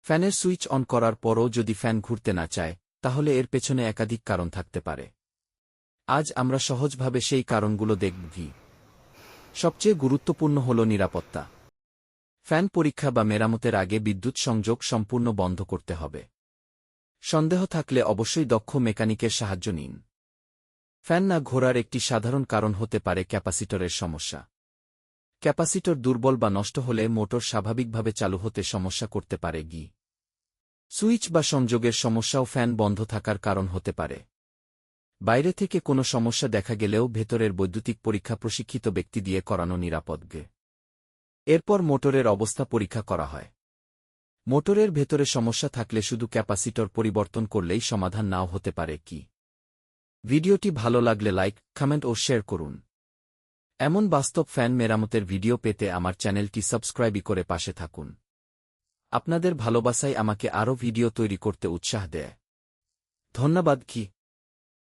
ফ্যানের switch on করার পরও যদি ফ্যান ঘুরতে না চায়, তাহলে এর পেছনে একাধিক কারণ থাকতে পারে। আজ আমরা সহজভাবে সেই কারণগুলো দেখব। সবচেয়ে গুরুত্বপূর্ণ হল নিরাপত্তা। ফ্যান পরীক্ষা বা মেরামতের আগে বিদ্যুৎ সংযোগ সম্পূর্ণ বন্ধ করতে হবে। সন্দেহ থাকলে অবশ্যই দক্ষ মেকানিকের সাহায্য নিন। ফ্যান না ঘোরার একটি সাধারণ কারণ হতে পারে ক্যাপাসিটরের সমস্যা। ক্যাপাসিটর দুর্বল বা নষ্ট হলে মোটর স্বাভাবিকভাবে চালু হতে সমস্যা করতে পারে। সুইচ বা সংযোগের সমস্যাও ফ্যান বন্ধ থাকার কারণ হতে পারে। বাইরে থেকে কোনো সমস্যা দেখা গেলেও ভেতরের বৈদ্যুতিক পরীক্ষা প্রশিক্ষিত ব্যক্তি দিয়ে করানো নিরাপদ। এরপর মোটরের অবস্থা পরীক্ষা করা হয়। মোটরের ভেতরে সমস্যা থাকলে শুধু ক্যাপাসিটর পরিবর্তন করলেই সমাধান নাও হতে পারে। ভিডিওটি ভালো লাগলে লাইক, কমেন্ট ও শেয়ার করুন। এমন বাস্তব ফ্যান মেরামতের ভিডিও পেতে আমার চ্যানেলটি সাবস্ক্রাইব করে পাশে থাকুন। আপনাদের ভালোবাসাই আমাকে আরও ভিডিও তৈরি করতে উৎসাহ দেয়। ধন্যবাদ।